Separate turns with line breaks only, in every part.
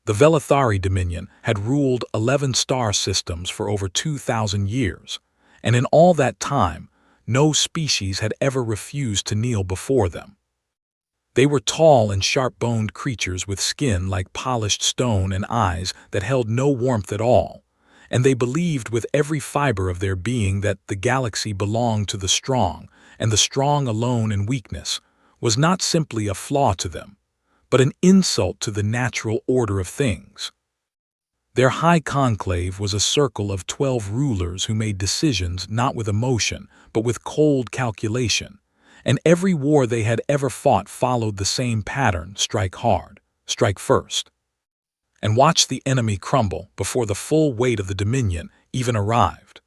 The Velathari Dominion had ruled 11 star systems for over 2,000 years, and in all that time, no species had ever refused to kneel before them. They were tall and sharp-boned creatures with skin like polished stone and eyes that held no warmth at all, and they believed with every fiber of their being that the galaxy belonged to the strong, and the strong alone in weakness was not simply a flaw to them, but an insult to the natural order of things. Their high conclave was a circle of 12 rulers who made decisions not with emotion, but with cold calculation, and every war they had ever fought followed the same pattern: strike hard, strike first, and watch the enemy crumble before the full weight of the Dominion even arrived.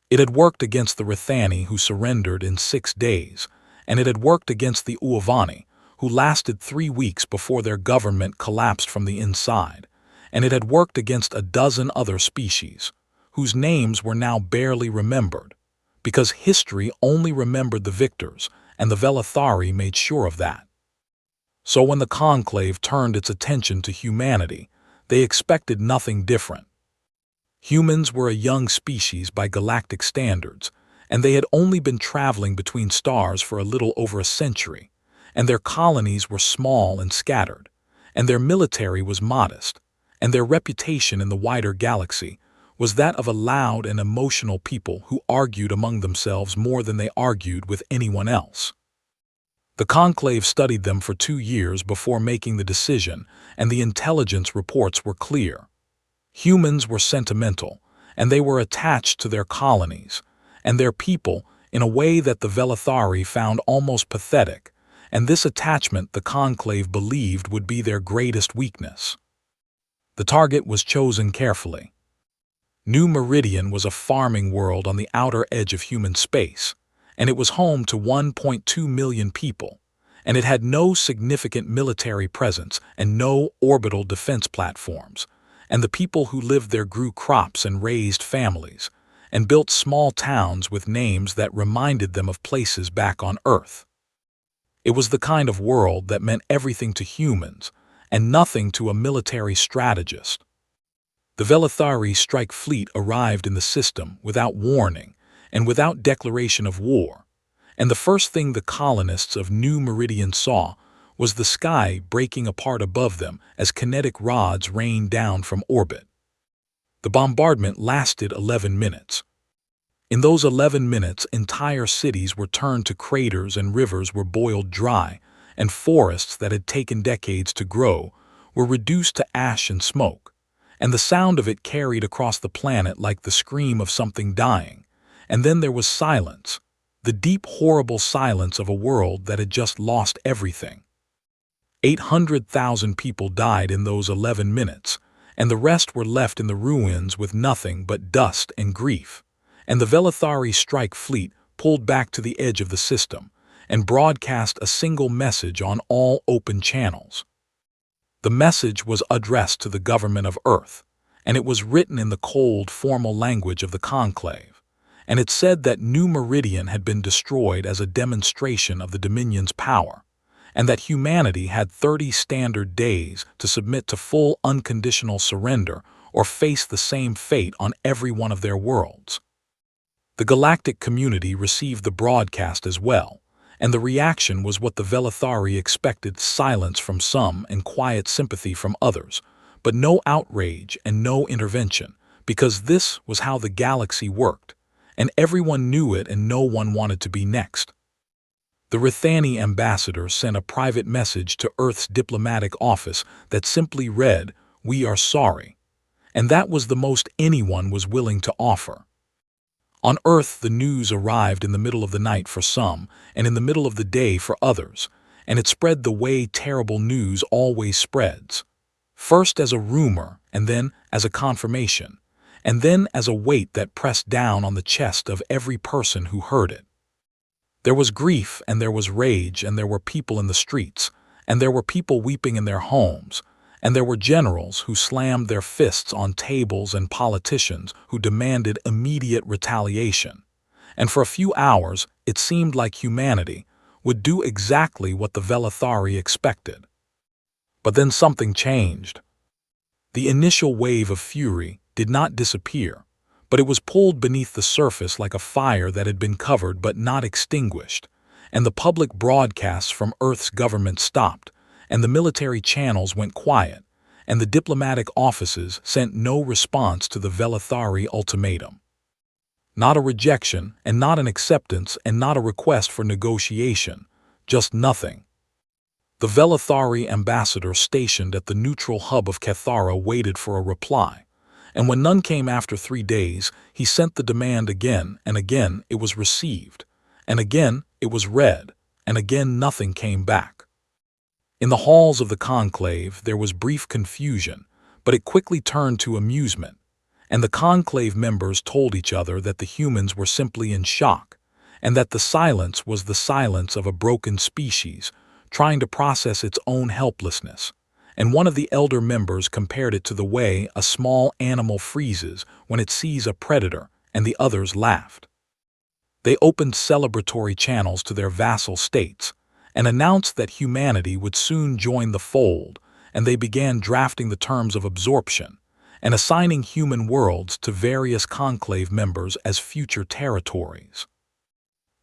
It had worked against the Rithani, who surrendered in 6 days, and it had worked against the Uavani, who lasted 3 weeks before their government collapsed from the inside, and it had worked against a dozen other species, whose names were now barely remembered, because history only remembered the victors, and the Velathari made sure of that. So when the conclave turned its attention to humanity, they expected nothing different. Humans were a young species by galactic standards, and they had only been traveling between stars for a little over a century, and their colonies were small and scattered, and their military was modest, and their reputation in the wider galaxy was that of a loud and emotional people who argued among themselves more than they argued with anyone else. The conclave studied them for 2 years before making the decision, and the intelligence reports were clear. Humans were sentimental, and they were attached to their colonies, and their people in a way that the Velathari found almost pathetic, and this attachment the conclave believed would be their greatest weakness. The target was chosen carefully. New Meridian was a farming world on the outer edge of human space, and it was home to 1.2 million people, and it had no significant military presence and no orbital defense platforms, and the people who lived there grew crops and raised families, and built small towns with names that reminded them of places back on Earth. It was the kind of world that meant everything to humans and nothing to a military strategist. The Velathari strike fleet arrived in the system without warning and without declaration of war, and the first thing the colonists of New Meridian saw was the sky breaking apart above them as kinetic rods rained down from orbit. The bombardment lasted 11 minutes. In those 11 minutes, entire cities were turned to craters and rivers were boiled dry, and forests that had taken decades to grow were reduced to ash and smoke, and the sound of it carried across the planet like the scream of something dying. And then there was silence, the deep, horrible silence of a world that had just lost everything. 800,000 people died in those 11 minutes, and the rest were left in the ruins with nothing but dust and grief. And the Velathari strike fleet pulled back to the edge of the system and broadcast a single message on all open channels. The message was addressed to the government of Earth, and it was written in the cold, formal language of the conclave, and it said that New Meridian had been destroyed as a demonstration of the Dominion's power, and that humanity had 30 standard days to submit to full unconditional surrender or face the same fate on every one of their worlds. The galactic community received the broadcast as well, and the reaction was what the Velathari expected: silence from some and quiet sympathy from others, but no outrage and no intervention, because this was how the galaxy worked, and everyone knew it and no one wanted to be next. The Rithani ambassador sent a private message to Earth's diplomatic office that simply read, "We are sorry," and that was the most anyone was willing to offer. On Earth, the news arrived in the middle of the night for some, and in the middle of the day for others, and it spread the way terrible news always spreads. First as a rumor, and then as a confirmation, and then as a weight that pressed down on the chest of every person who heard it. There was grief, and there was rage, and there were people in the streets, and there were people weeping in their homes, and there were generals who slammed their fists on tables and politicians who demanded immediate retaliation. And for a few hours, it seemed like humanity would do exactly what the Velathari expected. But then something changed. The initial wave of fury did not disappear, but it was pulled beneath the surface like a fire that had been covered but not extinguished, and the public broadcasts from Earth's government stopped, and the military channels went quiet, and the diplomatic offices sent no response to the Velithari ultimatum. Not a rejection, and not an acceptance, and not a request for negotiation, just nothing. The Velithari ambassador stationed at the neutral hub of Cathara waited for a reply, and when none came after 3 days, he sent the demand again, and again it was received, and again it was read, and again nothing came back. In the halls of the conclave there was brief confusion, but it quickly turned to amusement, and the conclave members told each other that the humans were simply in shock, and that the silence was the silence of a broken species, trying to process its own helplessness, and one of the elder members compared it to the way a small animal freezes when it sees a predator, and the others laughed. They opened celebratory channels to their vassal states, and announced that humanity would soon join the fold, and they began drafting the terms of absorption, and assigning human worlds to various conclave members as future territories.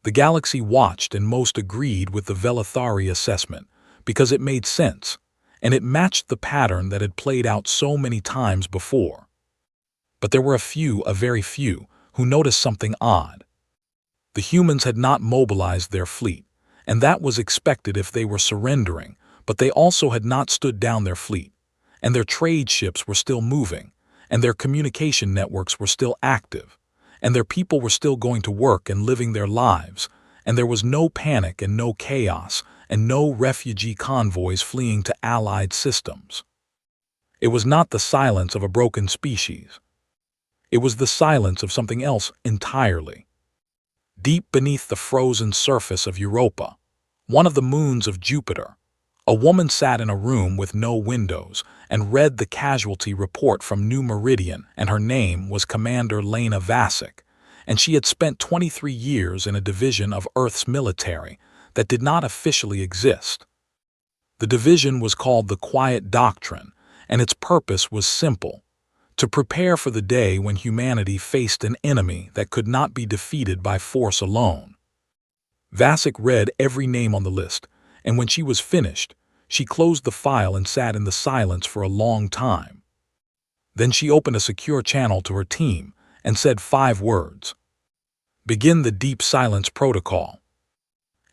The galaxy watched and most agreed with the Velithari assessment because it made sense, and it matched the pattern that had played out so many times before. But there were a very few, who noticed something odd. The humans had not mobilized their fleet, and that was expected if they were surrendering, but they also had not stood down their fleet, and their trade ships were still moving, and their communication networks were still active, and their people were still going to work and living their lives, and there was no panic and no chaos, and no refugee convoys fleeing to allied systems. It was not the silence of a broken species. It was the silence of something else entirely. Deep beneath the frozen surface of Europa, one of the moons of Jupiter, a woman sat in a room with no windows and read the casualty report from New Meridian, and her name was Commander Lena Vasic, and she had spent 23 years in a division of Earth's military that did not officially exist. The division was called the Quiet Doctrine, and its purpose was simple: to prepare for the day when humanity faced an enemy that could not be defeated by force alone. Vasic read every name on the list, and when she was finished, she closed the file and sat in the silence for a long time. Then she opened a secure channel to her team and said 5 words. Begin the deep silence protocol.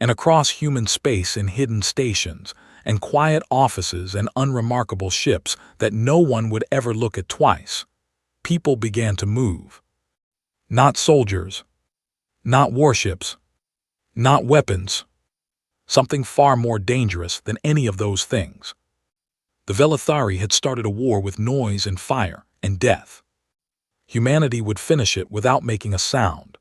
And across human space in hidden stations and quiet offices and unremarkable ships that no one would ever look at twice, people began to move. Not soldiers, not warships, not weapons. Something far more dangerous than any of those things. The Velithari had started a war with noise and fire and death. Humanity would finish it without making a sound.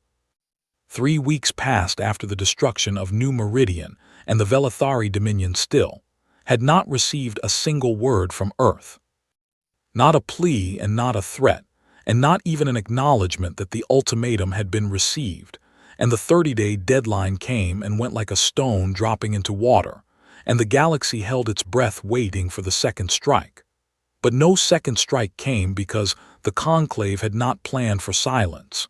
3 weeks passed after the destruction of New Meridian, and the Velithari Dominion still had not received a single word from Earth. Not a plea and not a threat, and not even an acknowledgement that the ultimatum had been received, and the 30-day deadline came and went like a stone dropping into water, and the galaxy held its breath waiting for the second strike. But no second strike came because the conclave had not planned for silence.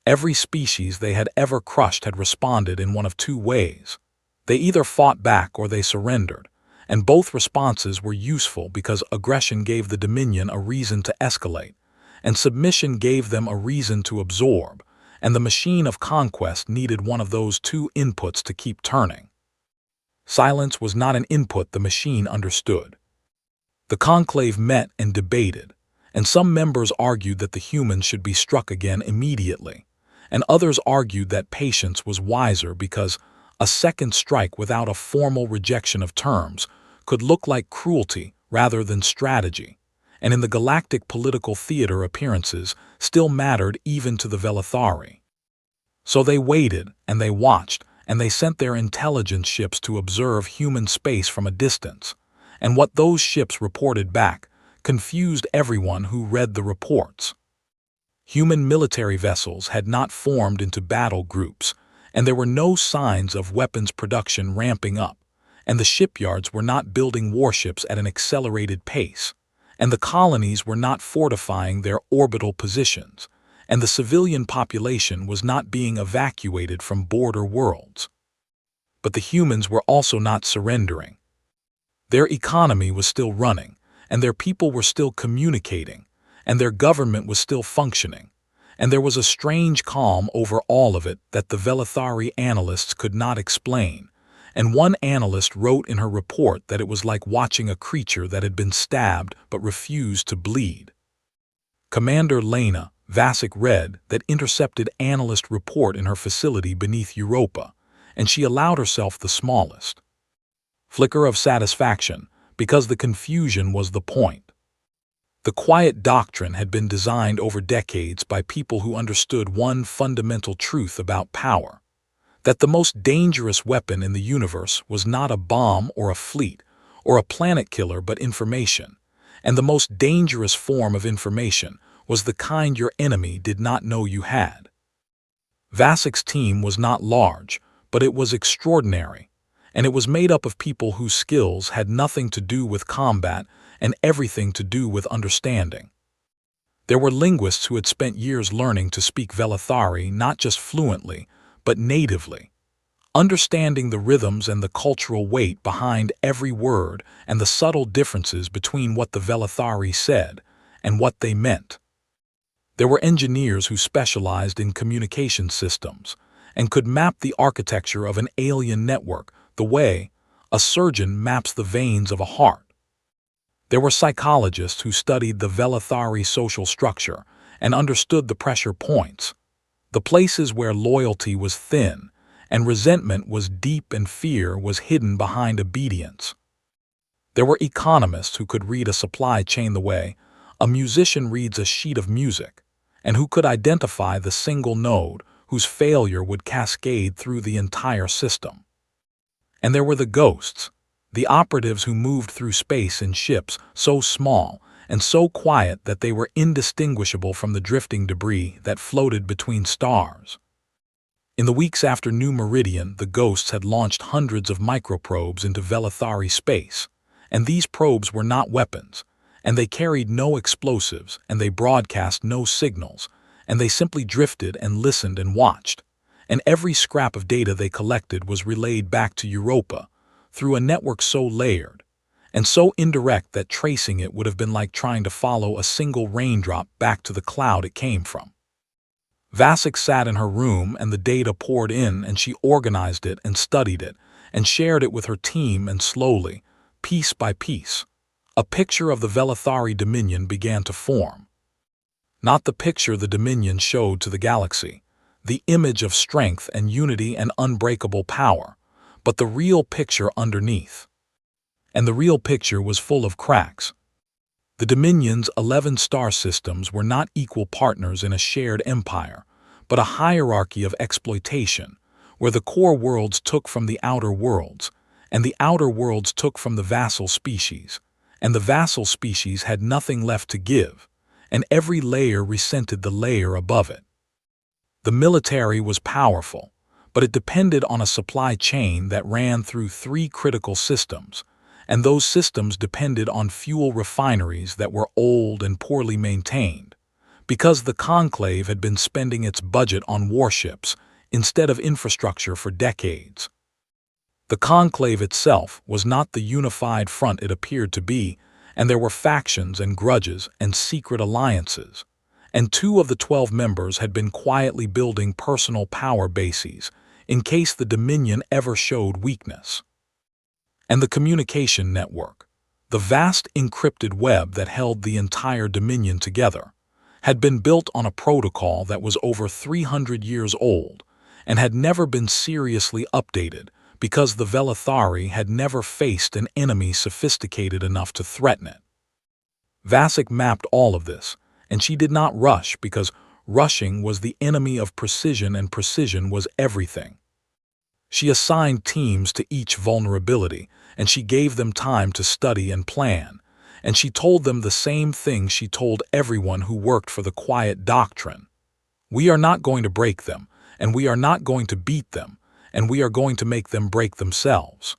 Every species they had ever crushed had responded in one of 2 ways. They either fought back or they surrendered, and both responses were useful because aggression gave the Dominion a reason to escalate, and submission gave them a reason to absorb, and the machine of conquest needed one of those 2 inputs to keep turning. Silence was not an input the machine understood. The conclave met and debated, and some members argued that the humans should be struck again immediately, and others argued that patience was wiser because a second strike without a formal rejection of terms could look like cruelty rather than strategy, and in the galactic political theater appearances still mattered even to the Velithari. So they waited, and they watched, and they sent their intelligence ships to observe human space from a distance, and what those ships reported back confused everyone who read the reports. Human military vessels had not formed into battle groups, and there were no signs of weapons production ramping up, and the shipyards were not building warships at an accelerated pace, and the colonies were not fortifying their orbital positions, and the civilian population was not being evacuated from border worlds. But the humans were also not surrendering. Their economy was still running, and their people were still communicating, and their government was still functioning, and there was a strange calm over all of it that the Velithari analysts could not explain, and one analyst wrote in her report that it was like watching a creature that had been stabbed but refused to bleed. Commander Lena Vasic read that intercepted analyst report in her facility beneath Europa, and she allowed herself the smallest flicker of satisfaction, because the confusion was the point. The quiet doctrine had been designed over decades by people who understood one fundamental truth about power: that the most dangerous weapon in the universe was not a bomb or a fleet or a planet killer but information, and the most dangerous form of information was the kind your enemy did not know you had. Vasic's team was not large, but it was extraordinary, and it was made up of people whose skills had nothing to do with combat and everything to do with understanding. There were linguists who had spent years learning to speak Velithari not just fluently, but natively, understanding the rhythms and the cultural weight behind every word and the subtle differences between what the Velithari said and what they meant. There were engineers who specialized in communication systems and could map the architecture of an alien network the way a surgeon maps the veins of a heart. There were psychologists who studied the Velithari social structure and understood the pressure points, the places where loyalty was thin and resentment was deep and fear was hidden behind obedience. There were economists who could read a supply chain the way a musician reads a sheet of music, and who could identify the single node whose failure would cascade through the entire system. And there were the ghosts, the operatives who moved through space in ships so small and so quiet that they were indistinguishable from the drifting debris that floated between stars. In the weeks after New Meridian, the ghosts had launched hundreds of microprobes into Velithari space, and these probes were not weapons, and they carried no explosives, and they broadcast no signals, and they simply drifted and listened and watched, and every scrap of data they collected was relayed back to Europa through a network so layered and so indirect that tracing it would have been like trying to follow a single raindrop back to the cloud it came from. Vasic sat in her room and the data poured in, and she organized it and studied it and shared it with her team, and slowly, piece by piece, a picture of the Velithari Dominion began to form. Not the picture the Dominion showed to the galaxy, the image of strength and unity and unbreakable power, but the real picture underneath. And the real picture was full of cracks. The Dominion's 11 star systems were not equal partners in a shared empire, but a hierarchy of exploitation, where the core worlds took from the outer worlds, and the outer worlds took from the vassal species, and the vassal species had nothing left to give, and every layer resented the layer above it. The military was powerful, but it depended on a supply chain that ran through 3 critical systems, and those systems depended on fuel refineries that were old and poorly maintained, because the Conclave had been spending its budget on warships instead of infrastructure for decades. The Conclave itself was not the unified front it appeared to be, and there were factions and grudges and secret alliances, and 2 of the 12 members had been quietly building personal power bases in case the Dominion ever showed weakness. And the communication network, the vast encrypted web that held the entire Dominion together, had been built on a protocol that was over 300 years old and had never been seriously updated because the Velithari had never faced an enemy sophisticated enough to threaten it. Vasic mapped all of this, and she did not rush because rushing was the enemy of precision and precision was everything. She assigned teams to each vulnerability, and she gave them time to study and plan, and she told them the same thing she told everyone who worked for the quiet doctrine. We are not going to break them, and we are not going to beat them, and we are going to make them break themselves.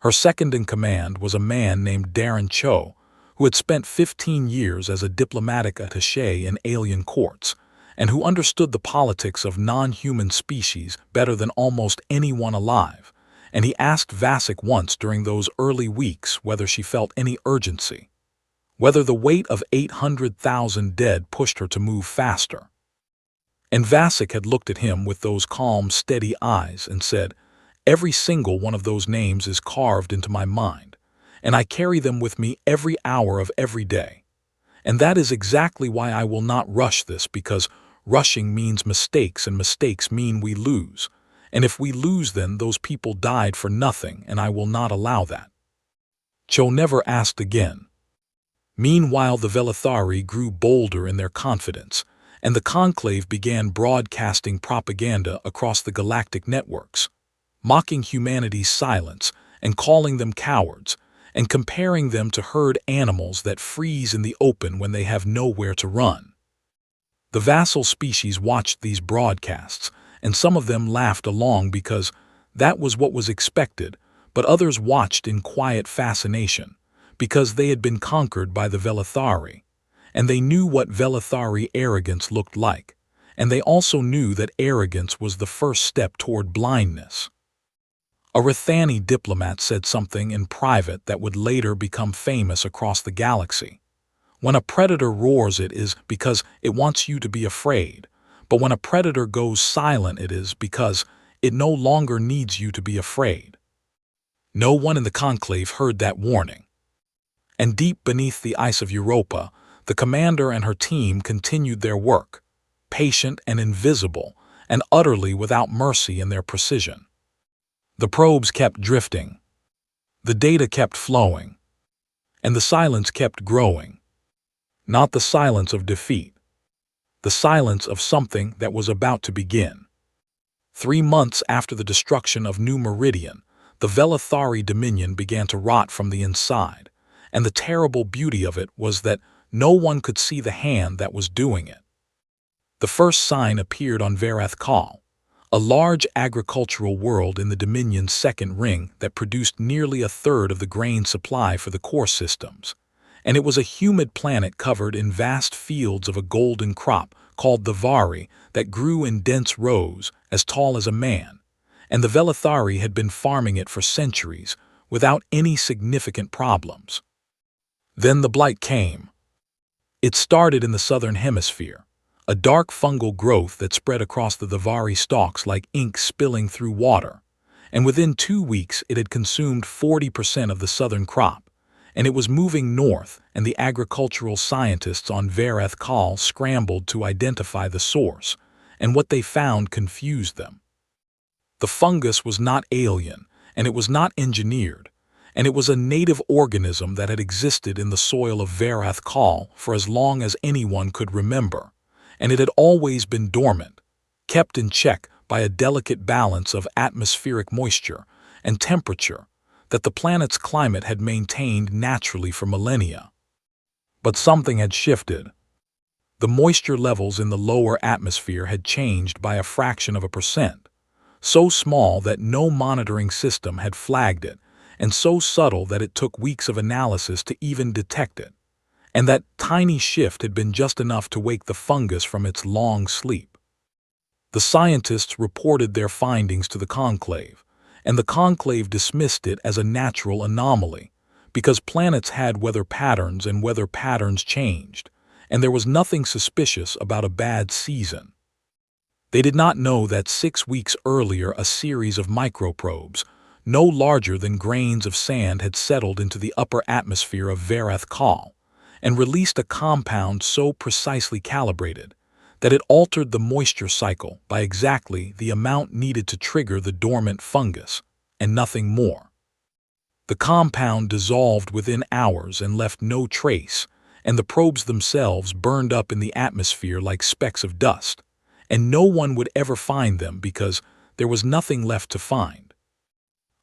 Her second in command was a man named Darren Cho, who had spent 15 years as a diplomatic attaché in alien courts, and who understood the politics of non-human species better than almost anyone alive, and he asked Vasek once during those early weeks whether she felt any urgency, whether the weight of 800,000 dead pushed her to move faster. And Vasek had looked at him with those calm, steady eyes and said, "Every single one of those names is carved into my mind, and I carry them with me every hour of every day. And that is exactly why I will not rush this, because rushing means mistakes, and mistakes mean we lose. And if we lose, then those people died for nothing, and I will not allow that." Cho never asked again. Meanwhile, the Velithari grew bolder in their confidence, and the Conclave began broadcasting propaganda across the galactic networks, mocking humanity's silence and calling them cowards, and comparing them to herd animals that freeze in the open when they have nowhere to run. The vassal species watched these broadcasts, and some of them laughed along because that was what was expected, but others watched in quiet fascination, because they had been conquered by the Velithari, and they knew what Velithari arrogance looked like, and they also knew that arrogance was the first step toward blindness. A Rithani diplomat said something in private that would later become famous across the galaxy. When a predator roars, it is because it wants you to be afraid, but when a predator goes silent, it is because it no longer needs you to be afraid. No one in the Conclave heard that warning. And deep beneath the ice of Europa, the commander and her team continued their work, patient and invisible, and utterly without mercy in their precision. The probes kept drifting, the data kept flowing, and the silence kept growing. Not the silence of defeat, the silence of something that was about to begin. 3 months after the destruction of New Meridian, the Velithari Dominion began to rot from the inside, and the terrible beauty of it was that no one could see the hand that was doing it. The first sign appeared on Verath Kal, a large agricultural world in the Dominion's second ring that produced nearly a third of the grain supply for the core systems, and it was a humid planet covered in vast fields of a golden crop called the Vari that grew in dense rows as tall as a man, and the Velithari had been farming it for centuries without any significant problems. Then the blight came. It started in the southern hemisphere, a dark fungal growth that spread across the Vari stalks like ink spilling through water, and within 2 weeks it had consumed 40% of the southern crop, and it was moving north, and the agricultural scientists on Verath Kal scrambled to identify the source, and what they found confused them. The fungus was not alien, and it was not engineered, and it was a native organism that had existed in the soil of Verath Kal for as long as anyone could remember, and it had always been dormant, kept in check by a delicate balance of atmospheric moisture and temperature that the planet's climate had maintained naturally for millennia. But something had shifted. The moisture levels in the lower atmosphere had changed by a fraction of a percent, so small that no monitoring system had flagged it, and so subtle that it took weeks of analysis to even detect it. And that tiny shift had been just enough to wake the fungus from its long sleep. The scientists reported their findings to the Conclave, and the Conclave dismissed it as a natural anomaly, because planets had weather patterns and weather patterns changed, and there was nothing suspicious about a bad season. They did not know that 6 weeks earlier a series of microprobes, no larger than grains of sand, had settled into the upper atmosphere of Verath Kal and released a compound so precisely calibrated that it altered the moisture cycle by exactly the amount needed to trigger the dormant fungus, and nothing more. The compound dissolved within hours and left no trace, and the probes themselves burned up in the atmosphere like specks of dust, and no one would ever find them because there was nothing left to find.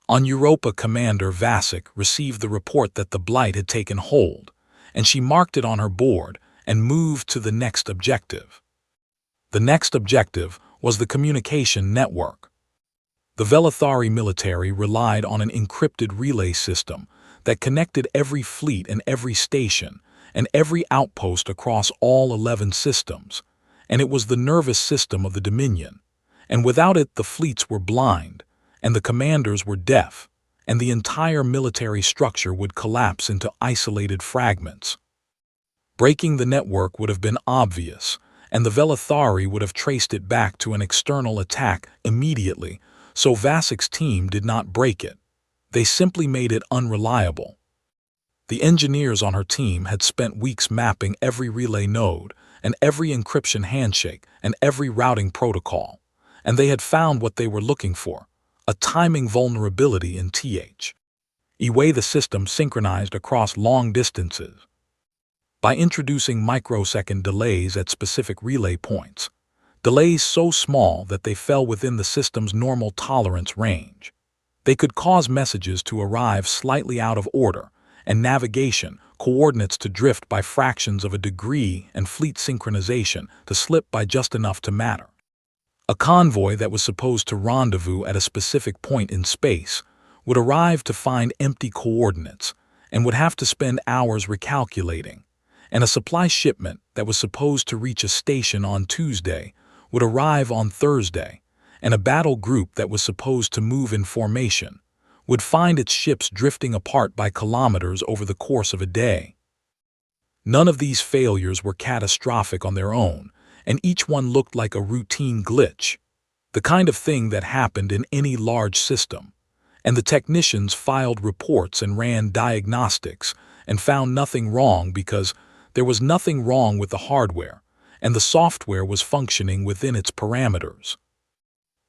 On Europa, Commander Vasek received the report that the blight had taken hold, and she marked it on her board and moved to the next objective. The next objective was the communication network. The Velithari military relied on an encrypted relay system that connected every fleet and every station and every outpost across all 11 systems, and it was the nervous system of the Dominion, and without it the fleets were blind, and the commanders were deaf, and the entire military structure would collapse into isolated fragments. Breaking the network would have been obvious, and the Velithari would have traced it back to an external attack immediately, so Vasek's team did not break it. They simply made it unreliable. The engineers on her team had spent weeks mapping every relay node and every encryption handshake and every routing protocol, and they had found what they were looking for, a timing vulnerability in HFY. The system synchronized across long distances. By introducing microsecond delays at specific relay points, delays so small that they fell within the system's normal tolerance range, they could cause messages to arrive slightly out of order and navigation coordinates to drift by fractions of a degree and fleet synchronization to slip by just enough to matter. A convoy that was supposed to rendezvous at a specific point in space would arrive to find empty coordinates and would have to spend hours recalculating, and a supply shipment that was supposed to reach a station on Tuesday would arrive on Thursday, and a battle group that was supposed to move in formation would find its ships drifting apart by kilometers over the course of a day. None of these failures were catastrophic on their own, and each one looked like a routine glitch, the kind of thing that happened in any large system, and the technicians filed reports and ran diagnostics and found nothing wrong because there was nothing wrong with the hardware, and the software was functioning within its parameters.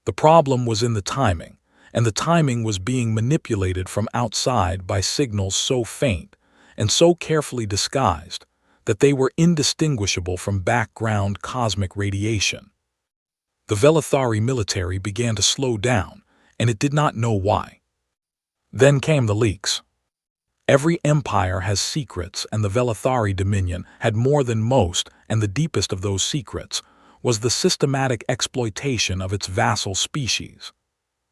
The problem was in the timing, and the timing was being manipulated from outside by signals so faint and so carefully disguised that they were indistinguishable from background cosmic radiation. The Velithari military began to slow down, and it did not know why. Then came the leaks. Every empire has secrets, and the Velithari Dominion had more than most, and the deepest of those secrets was the systematic exploitation of its vassal species.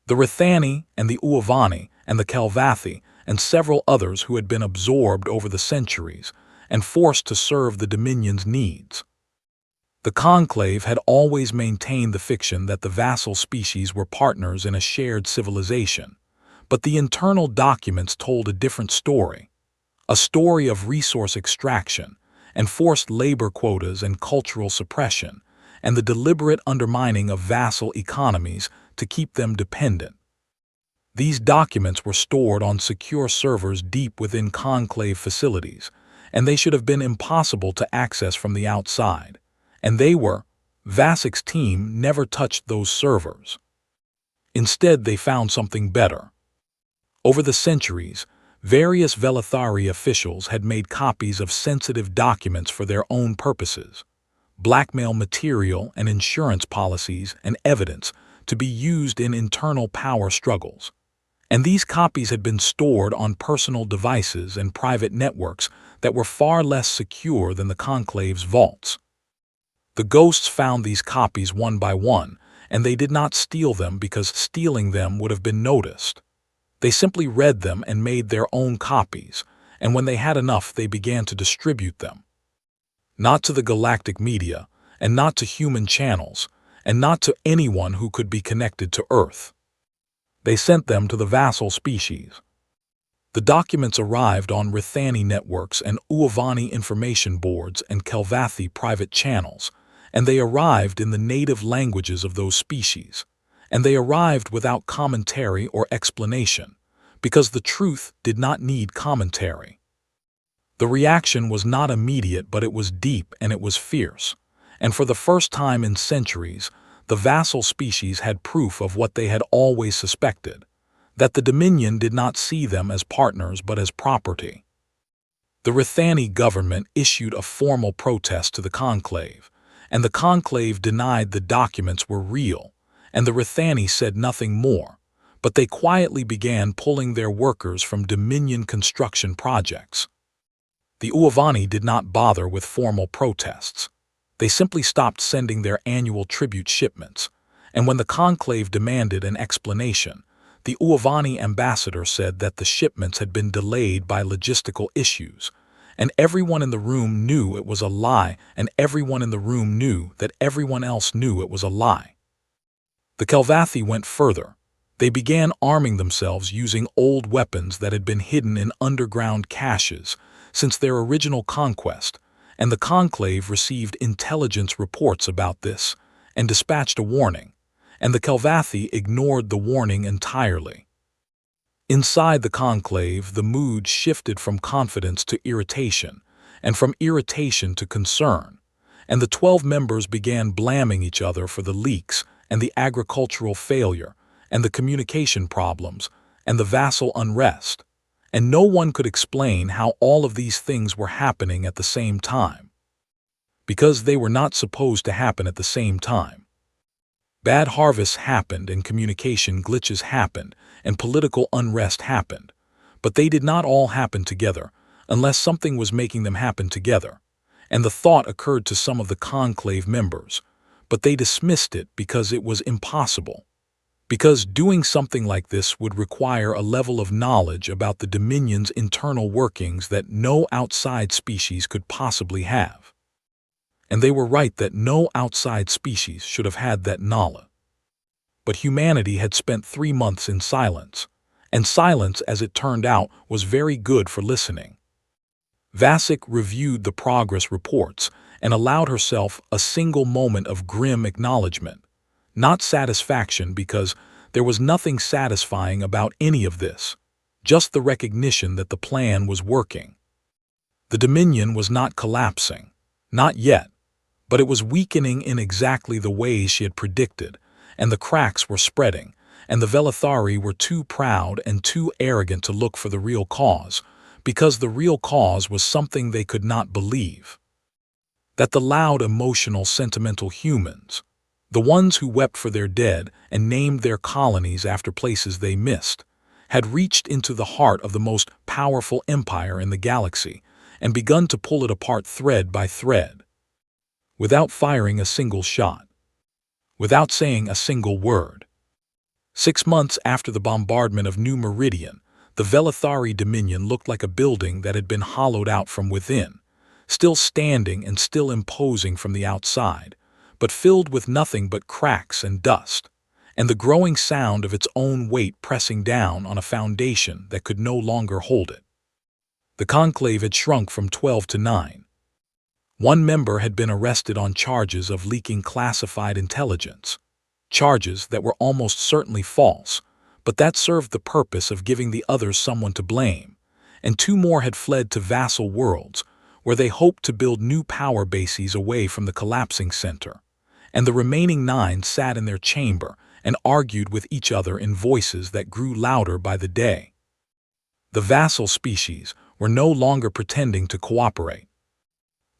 The Rithani and the Uavani and the Kelvathi and several others who had been absorbed over the centuries and forced to serve the Dominion's needs. The Conclave had always maintained the fiction that the vassal species were partners in a shared civilization, but the internal documents told a different story, a story of resource extraction and forced labor quotas and cultural suppression, and the deliberate undermining of vassal economies to keep them dependent. These documents were stored on secure servers deep within Conclave facilities, and they should have been impossible to access from the outside, and Vasek's team never touched those servers. Instead, they found something better. Over the centuries, various Velithari officials had made copies of sensitive documents for their own purposes, blackmail material and insurance policies and evidence to be used in internal power struggles. And these copies had been stored on personal devices and private networks that were far less secure than the Conclave's vaults. The ghosts found these copies one by one, and they did not steal them because stealing them would have been noticed. They simply read them and made their own copies, and when they had enough they began to distribute them. Not to the galactic media, and not to human channels, and not to anyone who could be connected to Earth. They sent them to the vassal species. The documents arrived on Rithani networks and Uavani information boards and Kelvathi private channels, and they arrived in the native languages of those species, and they arrived without commentary or explanation, because the truth did not need commentary. The reaction was not immediate, but it was deep and it was fierce, and for the first time in centuries, the vassal species had proof of what they had always suspected, that the Dominion did not see them as partners but as property. The Rithani government issued a formal protest to the Conclave, and the Conclave denied the documents were real, and the Rithani said nothing more, but they quietly began pulling their workers from Dominion construction projects. The Uavani did not bother with formal protests. They simply stopped sending their annual tribute shipments, and when the Conclave demanded an explanation, The Uavani ambassador said that the shipments had been delayed by logistical issues, and everyone in the room knew it was a lie, and everyone in the room knew that everyone else knew it was a lie. The Kelvathi went further. They began arming themselves using old weapons that had been hidden in underground caches since their original conquest, and the Conclave received intelligence reports about this and dispatched a warning, and the Kelvathi ignored the warning entirely. Inside the Conclave, the mood shifted from confidence to irritation, and from irritation to concern, and the 12 members began blaming each other for the leaks and the agricultural failure and the communication problems and the vassal unrest, and no one could explain how all of these things were happening at the same time, because they were not supposed to happen at the same time. Bad harvests happened and communication glitches happened and political unrest happened, but they did not all happen together unless something was making them happen together, and the thought occurred to some of the Conclave members, but they dismissed it because it was impossible. Because doing something like this would require a level of knowledge about the Dominion's internal workings that no outside species could possibly have. And they were right that no outside species should have had that knowledge. But humanity had spent 3 months in silence, and silence, as it turned out, was very good for listening. Vasic reviewed the progress reports and allowed herself a single moment of grim acknowledgement, not satisfaction, because there was nothing satisfying about any of this, just the recognition that the plan was working. The Dominion was not collapsing, not yet, but it was weakening in exactly the ways she had predicted, and the cracks were spreading, and the Velithari were too proud and too arrogant to look for the real cause, because the real cause was something they could not believe. That the loud, emotional, sentimental humans, the ones who wept for their dead and named their colonies after places they missed, had reached into the heart of the most powerful empire in the galaxy and begun to pull it apart thread by thread, without firing a single shot, without saying a single word. 6 months after the bombardment of New Meridian, the Velithari Dominion looked like a building that had been hollowed out from within, still standing and still imposing from the outside, but filled with nothing but cracks and dust, and the growing sound of its own weight pressing down on a foundation that could no longer hold it. The Conclave had shrunk from 12 to 9. One member had been arrested on charges of leaking classified intelligence, charges that were almost certainly false, but that served the purpose of giving the others someone to blame, and 2 more had fled to vassal worlds, where they hoped to build new power bases away from the collapsing center, and the remaining 9 sat in their chamber and argued with each other in voices that grew louder by the day. The vassal species were no longer pretending to cooperate.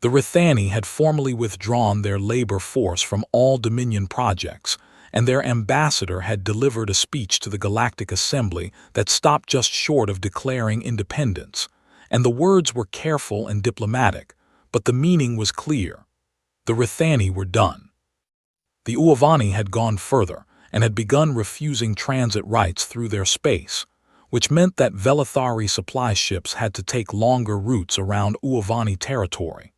The Rithani had formally withdrawn their labor force from all Dominion projects, and their ambassador had delivered a speech to the Galactic Assembly that stopped just short of declaring independence, and the words were careful and diplomatic, but the meaning was clear. The Rithani were done. The Uavani had gone further and had begun refusing transit rights through their space, which meant that Velithari supply ships had to take longer routes around Uavani territory,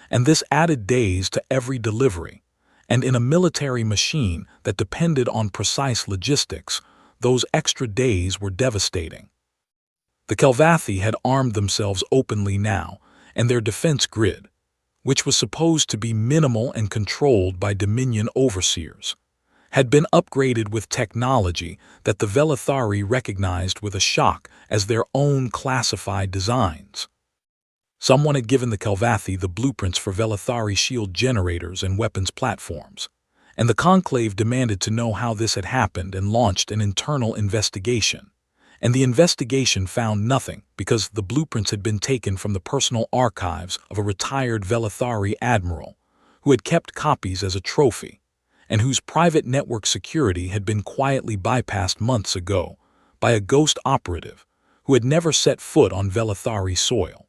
and this added days to every delivery, and in a military machine that depended on precise logistics, those extra days were devastating. The Kelvathi had armed themselves openly now, and their defense grid, which was supposed to be minimal and controlled by Dominion overseers, had been upgraded with technology that the Velithari recognized with a shock as their own classified designs. Someone had given the Kelvathi the blueprints for Velithari shield generators and weapons platforms, and the Conclave demanded to know how this had happened and launched an internal investigation. And the investigation found nothing because the blueprints had been taken from the personal archives of a retired Velithari admiral who had kept copies as a trophy, and whose private network security had been quietly bypassed months ago by a ghost operative who had never set foot on Velithari soil.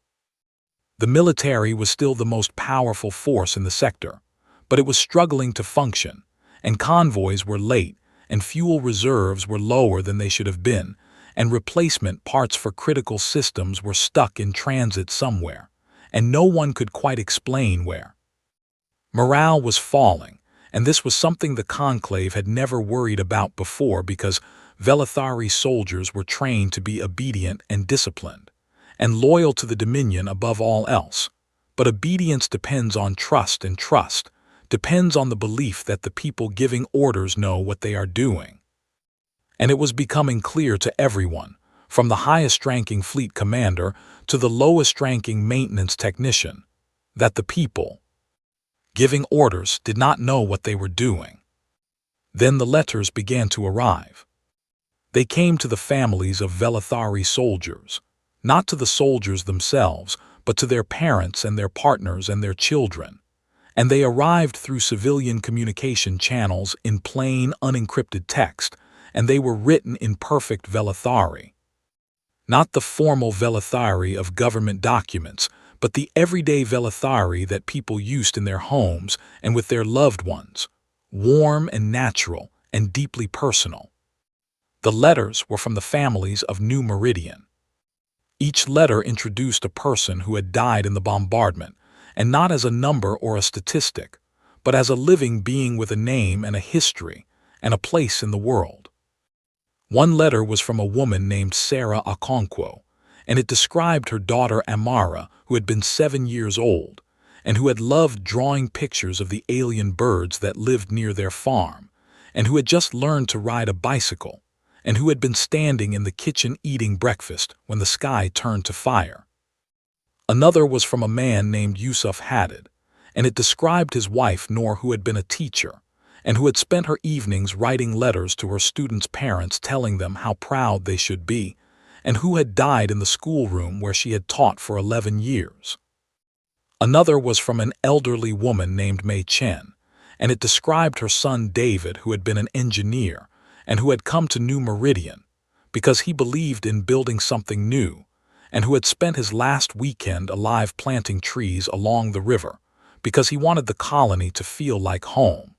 The military was still the most powerful force in the sector, but it was struggling to function, and convoys were late, and fuel reserves were lower than they should have been, and replacement parts for critical systems were stuck in transit somewhere, and no one could quite explain where. Morale was falling, and this was something the Conclave had never worried about before because Velithari soldiers were trained to be obedient and disciplined, and loyal to the Dominion above all else. But obedience depends on trust, and trust depends on the belief that the people giving orders know what they are doing. And it was becoming clear to everyone, from the highest-ranking fleet commander to the lowest-ranking maintenance technician, that the people giving orders did not know what they were doing. Then the letters began to arrive. They came to the families of Velithari soldiers, not to the soldiers themselves, but to their parents and their partners and their children. And they arrived through civilian communication channels in plain, unencrypted text, and they were written in perfect Velithari. Not the formal Velithari of government documents, but the everyday Velithari that people used in their homes and with their loved ones, warm and natural and deeply personal. The letters were from the families of New Meridian. Each letter introduced a person who had died in the bombardment, and not as a number or a statistic, but as a living being with a name and a history and a place in the world. One letter was from a woman named Sarah Okonkwo, and it described her daughter Amara, who had been 7 years old, and who had loved drawing pictures of the alien birds that lived near their farm, and who had just learned to ride a bicycle, and who had been standing in the kitchen eating breakfast when the sky turned to fire. Another was from a man named Yusuf Haddad, and it described his wife Noor, who had been a teacher, and who had spent her evenings writing letters to her students' parents telling them how proud they should be, and who had died in the schoolroom where she had taught for 11 years. Another was from an elderly woman named Mei Chen, and it described her son David, who had been an engineer and who had come to New Meridian because he believed in building something new, and who had spent his last weekend alive planting trees along the river because he wanted the colony to feel like home.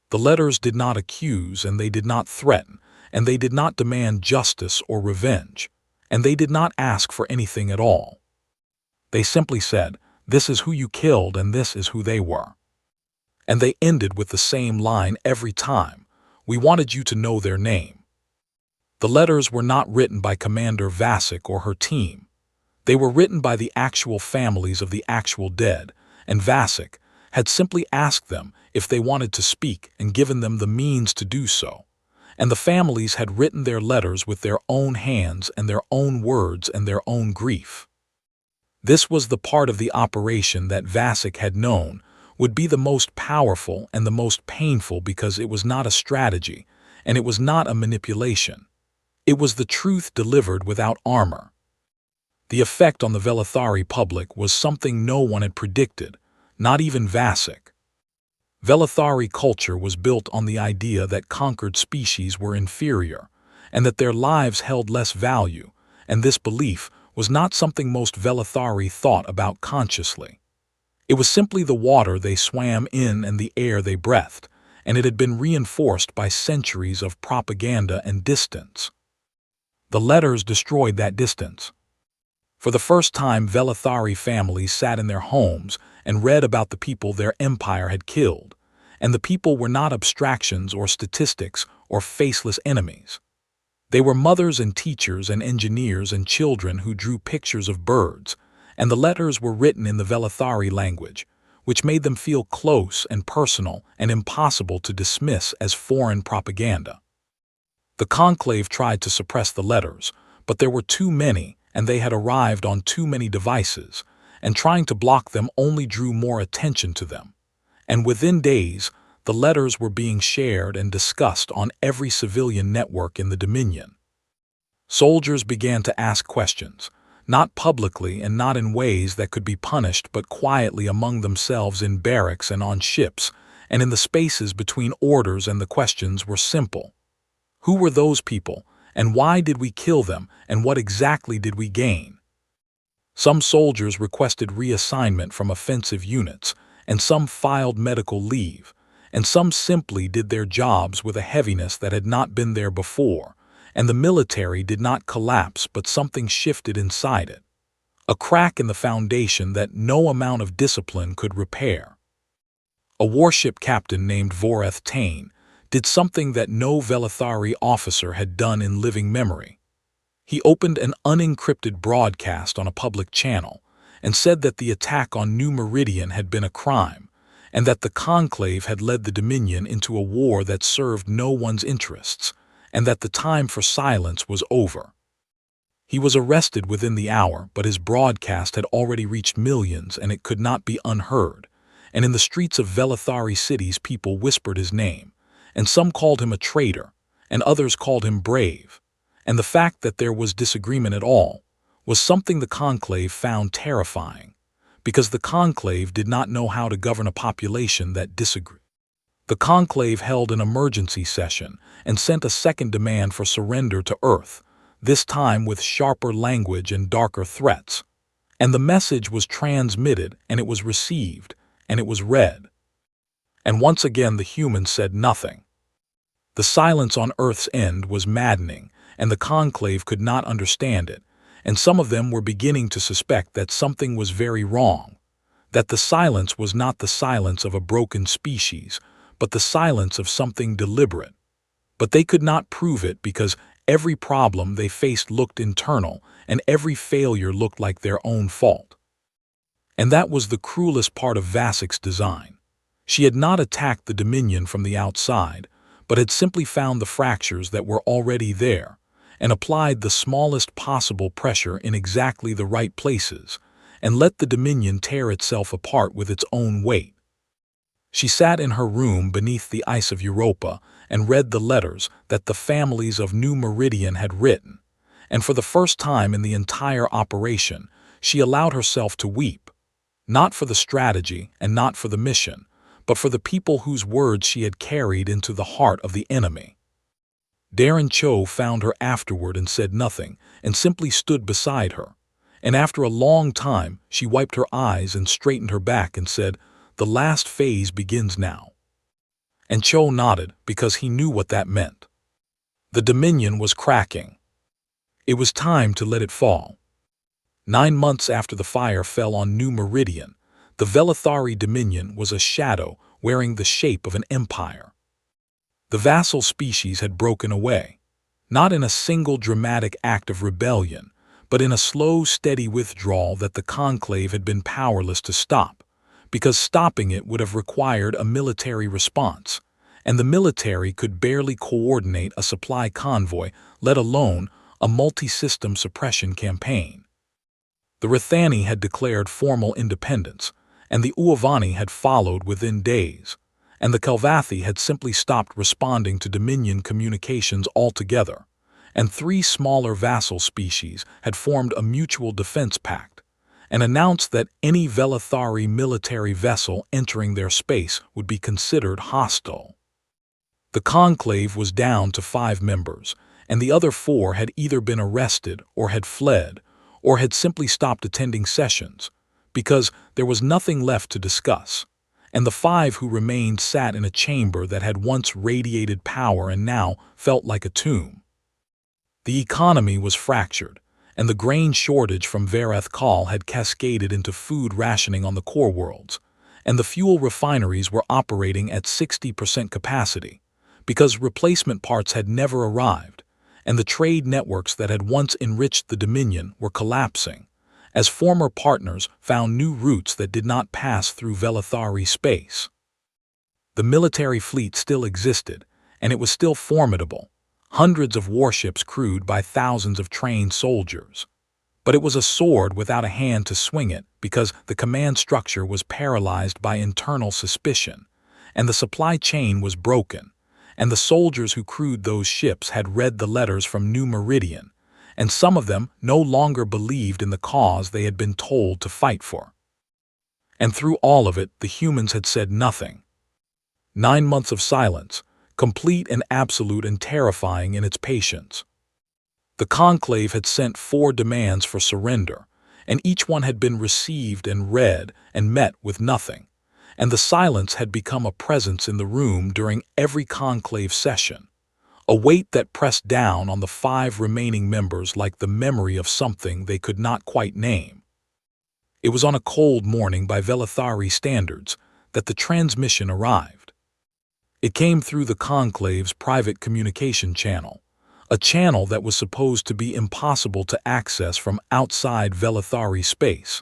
The letters did not accuse, and they did not threaten, and they did not demand justice or revenge, and they did not ask for anything at all. They simply said, "This is who you killed and this is who they were." And they ended with the same line every time, "We wanted you to know their name." The letters were not written by Commander Vasic or her team. They were written by the actual families of the actual dead, and Vasic had simply asked them if they wanted to speak and given them the means to do so. And the families had written their letters with their own hands and their own words and their own grief. This was the part of the operation that Vasic had known would be the most powerful and the most painful because it was not a strategy and it was not a manipulation. It was the truth delivered without armor. The effect on the Velithari public was something no one had predicted, not even Vasic. Velithari culture was built on the idea that conquered species were inferior, and that their lives held less value, and this belief was not something most Velithari thought about consciously. It was simply the water they swam in and the air they breathed, and it had been reinforced by centuries of propaganda and distance. The letters destroyed that distance. For the first time, Velithari families sat in their homes and read about the people their empire had killed, and the people were not abstractions or statistics or faceless enemies. They were mothers and teachers and engineers and children who drew pictures of birds, and the letters were written in the Velithari language, which made them feel close and personal and impossible to dismiss as foreign propaganda. The Conclave tried to suppress the letters, but there were too many, and they had arrived on too many devices, and trying to block them only drew more attention to them. And within days, the letters were being shared and discussed on every civilian network in the Dominion. Soldiers began to ask questions, not publicly and not in ways that could be punished, but quietly among themselves in barracks and on ships, and in the spaces between orders, and the questions were simple. Who were those people, and why did we kill them, and what exactly did we gain? Some soldiers requested reassignment from offensive units, and some filed medical leave, and some simply did their jobs with a heaviness that had not been there before, and the military did not collapse but something shifted inside it. A crack in the foundation that no amount of discipline could repair. A warship captain named Voreth Tain did something that no Velithari officer had done in living memory. He opened an unencrypted broadcast on a public channel and said that the attack on New Meridian had been a crime, and that the Conclave had led the Dominion into a war that served no one's interests, and that the time for silence was over. He was arrested within the hour, but his broadcast had already reached millions and it could not be unheard, and in the streets of Velithari cities people whispered his name, and some called him a traitor, and others called him brave, and the fact that there was disagreement at all was something the Conclave found terrifying, because the Conclave did not know how to govern a population that disagreed. The Conclave held an emergency session and sent a second demand for surrender to Earth, this time with sharper language and darker threats. And the message was transmitted, and it was received, and it was read. And once again the humans said nothing. The silence on Earth's end was maddening, and the Conclave could not understand it, and some of them were beginning to suspect that something was very wrong, that the silence was not the silence of a broken species, but the silence of something deliberate. But they could not prove it because every problem they faced looked internal, and every failure looked like their own fault. And that was the cruelest part of Vasik's design. She had not attacked the Dominion from the outside, but had simply found the fractures that were already there, and applied the smallest possible pressure in exactly the right places, and let the Dominion tear itself apart with its own weight. She sat in her room beneath the ice of Europa and read the letters that the families of New Meridian had written, and for the first time in the entire operation, she allowed herself to weep, not for the strategy and not for the mission, but for the people whose words she had carried into the heart of the enemy. Darren Cho found her afterward and said nothing, and simply stood beside her, and after a long time she wiped her eyes and straightened her back and said, "The last phase begins now." And Cho nodded because he knew what that meant. The Dominion was cracking. It was time to let it fall. 9 months after the fire fell on New Meridian, the Velithari Dominion was a shadow wearing the shape of an empire. The vassal species had broken away, not in a single dramatic act of rebellion, but in a slow, steady withdrawal that the Conclave had been powerless to stop, because stopping it would have required a military response, and the military could barely coordinate a supply convoy, let alone a multi-system suppression campaign. The Rithani had declared formal independence, and the Uavani had followed within days, and the Kelvathi had simply stopped responding to Dominion communications altogether, and 3 smaller vassal species had formed a mutual defense pact, and announced that any Velithari military vessel entering their space would be considered hostile. The Conclave was down to 5 members, and the other 4 had either been arrested or had fled, or had simply stopped attending sessions, because there was nothing left to discuss, and the 5 who remained sat in a chamber that had once radiated power and now felt like a tomb. The economy was fractured, and the grain shortage from Vareth Kal had cascaded into food rationing on the core worlds, and the fuel refineries were operating at 60% capacity, because replacement parts had never arrived, and the trade networks that had once enriched the Dominion were collapsing, as former partners found new routes that did not pass through Velithari space. The military fleet still existed, and it was still formidable, hundreds of warships crewed by thousands of trained soldiers. But it was a sword without a hand to swing it because the command structure was paralyzed by internal suspicion, and the supply chain was broken, and the soldiers who crewed those ships had read the letters from New Meridian, and some of them no longer believed in the cause they had been told to fight for. And through all of it, the humans had said nothing. 9 months of silence, complete and absolute and terrifying in its patience. The Conclave had sent 4 demands for surrender, and each one had been received and read and met with nothing, and the silence had become a presence in the room during every conclave session, a weight that pressed down on the 5 remaining members like the memory of something they could not quite name. It was on a cold morning by Velathari standards that the transmission arrived. It came through the conclave's private communication channel, a channel that was supposed to be impossible to access from outside Velathari space,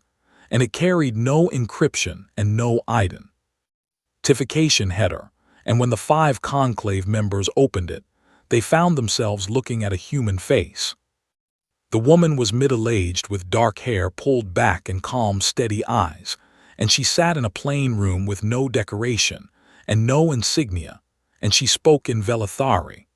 and it carried no encryption and no identification header, and when the 5 conclave members opened it, they found themselves looking at a human face. The woman was middle-aged with dark hair pulled back and calm, steady eyes, and she sat in a plain room with no decoration and no insignia, and she spoke in Velathari.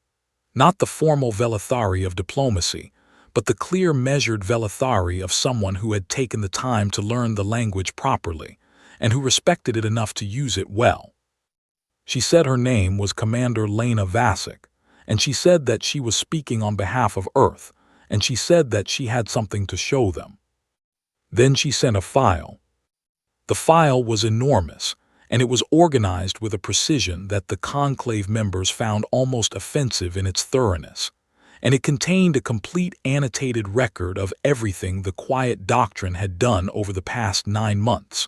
Not the formal Velathari of diplomacy, but the clear, measured Velathari of someone who had taken the time to learn the language properly and who respected it enough to use it well. She said her name was Commander Lena Vasic, and she said that she was speaking on behalf of Earth, and she said that she had something to show them. Then she sent a file. The file was enormous, and it was organized with a precision that the conclave members found almost offensive in its thoroughness, and it contained a complete annotated record of everything the Quiet Doctrine had done over the past 9 months.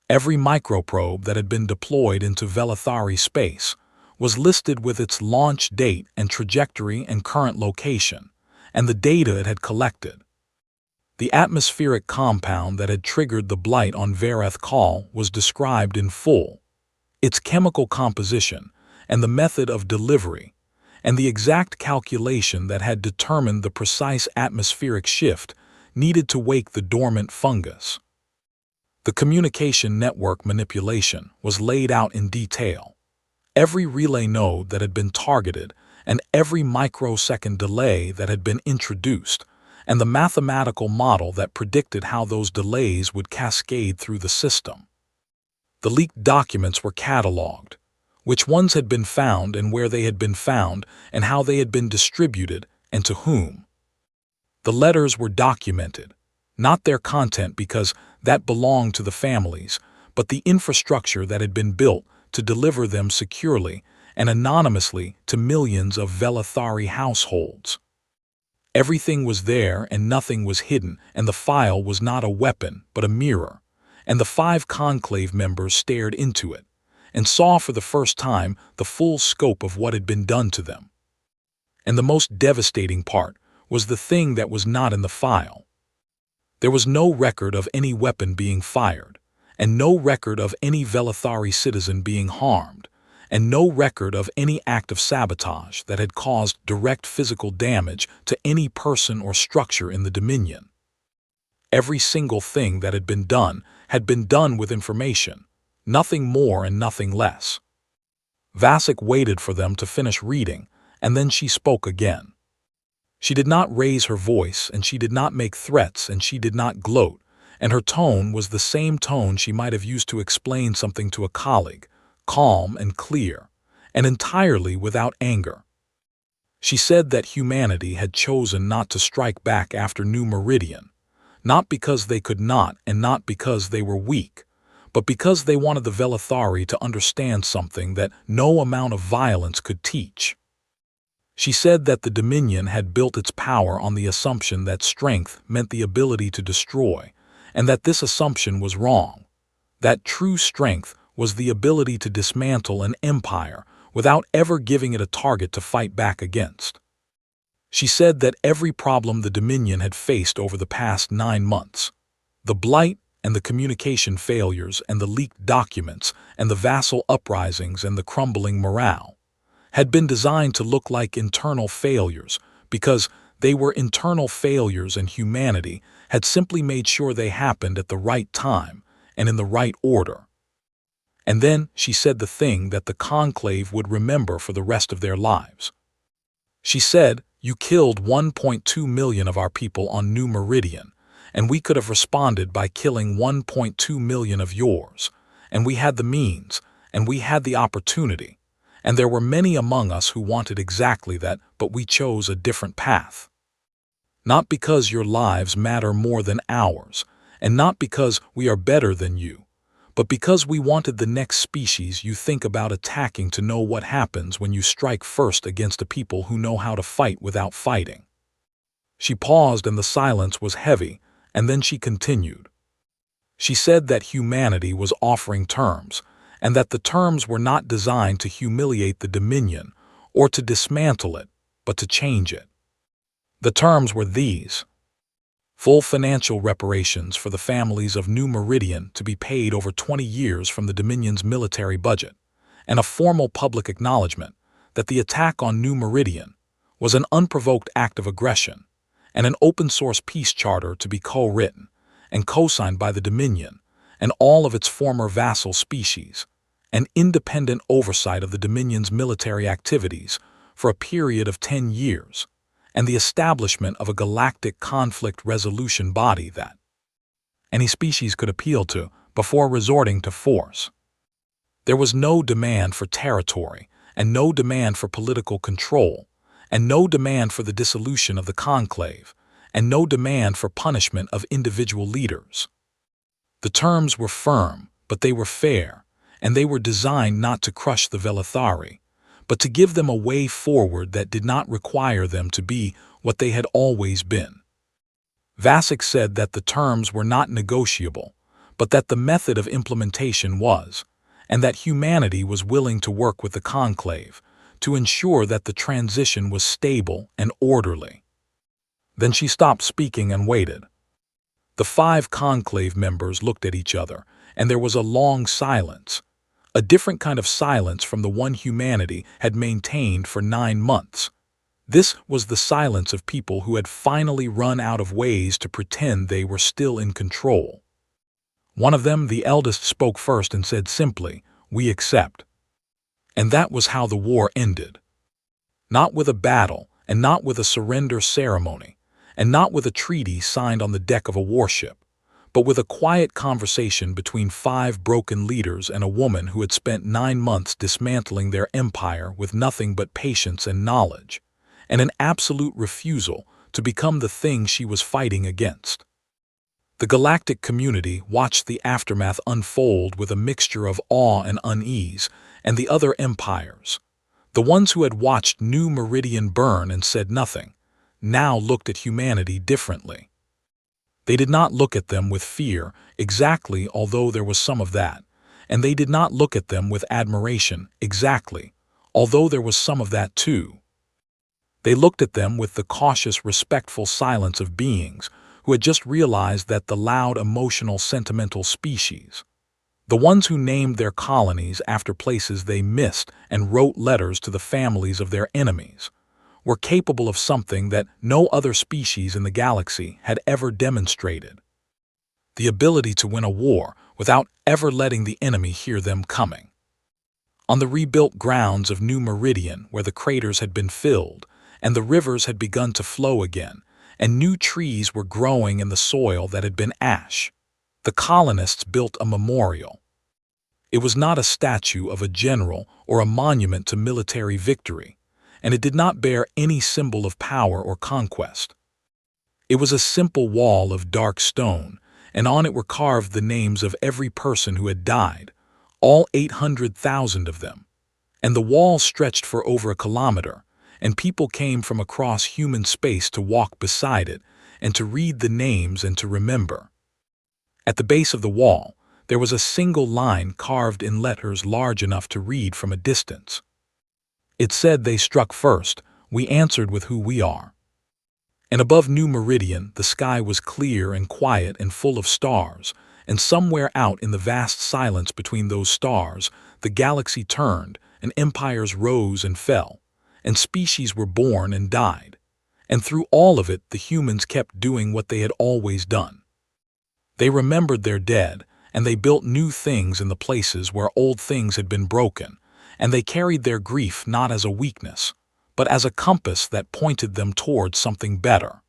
Every microprobe that had been deployed into Velathari space was listed with its launch date and trajectory and current location, and the data it had collected. The atmospheric compound that had triggered the blight on Vareth Kal was described in full, its chemical composition and the method of delivery, and the exact calculation that had determined the precise atmospheric shift needed to wake the dormant fungus. The communication network manipulation was laid out in detail. Every relay node that had been targeted and every microsecond delay that had been introduced, and the mathematical model that predicted how those delays would cascade through the system. The leaked documents were cataloged, which ones had been found and where they had been found and how they had been distributed and to whom. The letters were documented, not their content because that belonged to the families, but the infrastructure that had been built to deliver them securely and anonymously to millions of Velathari households. Everything was there and nothing was hidden, and the file was not a weapon but a mirror, and the 5 conclave members stared into it and saw for the first time the full scope of what had been done to them. And the most devastating part was the thing that was not in the file. There was no record of any weapon being fired, and no record of any Velathari citizen being harmed, and no record of any act of sabotage that had caused direct physical damage to any person or structure in the Dominion. Every single thing that had been done with information, nothing more and nothing less. Vasic waited for them to finish reading, and then she spoke again. She did not raise her voice, and she did not make threats, and she did not gloat, and her tone was the same tone she might have used to explain something to a colleague, calm and clear, and entirely without anger. She said that humanity had chosen not to strike back after New Meridian, not because they could not and not because they were weak, but because they wanted the Velathari to understand something that no amount of violence could teach. She said that the Dominion had built its power on the assumption that strength meant the ability to destroy, and that this assumption was wrong, that true strength was the ability to dismantle an empire without ever giving it a target to fight back against. She said that every problem the Dominion had faced over the past 9 months, the blight and the communication failures and the leaked documents and the vassal uprisings and the crumbling morale, had been designed to look like internal failures because they were internal failures, and humanity had simply made sure they happened at the right time and in the right order. And then she said the thing that the conclave would remember for the rest of their lives. She said, "You killed 1.2 million of our people on New Meridian, and we could have responded by killing 1.2 million of yours, and we had the means, and we had the opportunity, and there were many among us who wanted exactly that, but we chose a different path. Not because your lives matter more than ours, and not because we are better than you, but because we wanted the next species you think about attacking to know what happens when you strike first against a people who know how to fight without fighting." She paused and the silence was heavy, and then she continued. She said that humanity was offering terms, and that the terms were not designed to humiliate the Dominion or to dismantle it, but to change it. The terms were these: full financial reparations for the families of New Meridian to be paid over 20 years from the Dominion's military budget, and a formal public acknowledgement that the attack on New Meridian was an unprovoked act of aggression, and an open-source peace charter to be co-written and co-signed by the Dominion and all of its former vassal species, and independent oversight of the Dominion's military activities for a period of 10 years, and the establishment of a galactic conflict resolution body that any species could appeal to before resorting to force. There was no demand for territory, and no demand for political control, and no demand for the dissolution of the conclave, and no demand for punishment of individual leaders. The terms were firm, but they were fair, and they were designed not to crush the Velithari, but to give them a way forward that did not require them to be what they had always been. Vasic said that the terms were not negotiable, but that the method of implementation was, and that humanity was willing to work with the conclave to ensure that the transition was stable and orderly. Then she stopped speaking and waited. The 5 conclave members looked at each other, and there was a long silence, a different kind of silence from the one humanity had maintained for 9 months. This was the silence of people who had finally run out of ways to pretend they were still in control. One of them, the eldest, spoke first and said simply, "We accept." And that was how the war ended. Not with a battle, and not with a surrender ceremony, and not with a treaty signed on the deck of a warship, but with a quiet conversation between 5 broken leaders and a woman who had spent 9 months dismantling their empire with nothing but patience and knowledge, and an absolute refusal to become the thing she was fighting against. The galactic community watched the aftermath unfold with a mixture of awe and unease, and the other empires, the ones who had watched New Meridian burn and said nothing, now looked at humanity differently. They did not look at them with fear, exactly, although there was some of that, and they did not look at them with admiration, exactly, although there was some of that too. They looked at them with the cautious, respectful silence of beings who had just realized that the loud, emotional, sentimental species, the ones who named their colonies after places they missed and wrote letters to the families of their enemies, were capable of something that no other species in the galaxy had ever demonstrated: the ability to win a war without ever letting the enemy hear them coming. On the rebuilt grounds of New Meridian, where the craters had been filled, and the rivers had begun to flow again, and new trees were growing in the soil that had been ash, the colonists built a memorial. It was not a statue of a general or a monument to military victory, and it did not bear any symbol of power or conquest. It was a simple wall of dark stone, and on it were carved the names of every person who had died, all 800,000 of them, and the wall stretched for over a kilometer, and people came from across human space to walk beside it and to read the names and to remember. At the base of the wall, there was a single line carved in letters large enough to read from a distance. It said, "They struck first, we answered with who we are." And above New Meridian, the sky was clear and quiet and full of stars, and somewhere out in the vast silence between those stars, the galaxy turned, and empires rose and fell, and species were born and died. And through all of it, the humans kept doing what they had always done. They remembered their dead, and they built new things in the places where old things had been broken, and they carried their grief not as a weakness, but as a compass that pointed them towards something better.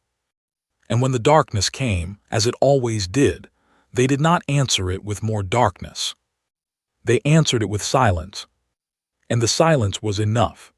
And when the darkness came, as it always did, they did not answer it with more darkness. They answered it with silence. And the silence was enough.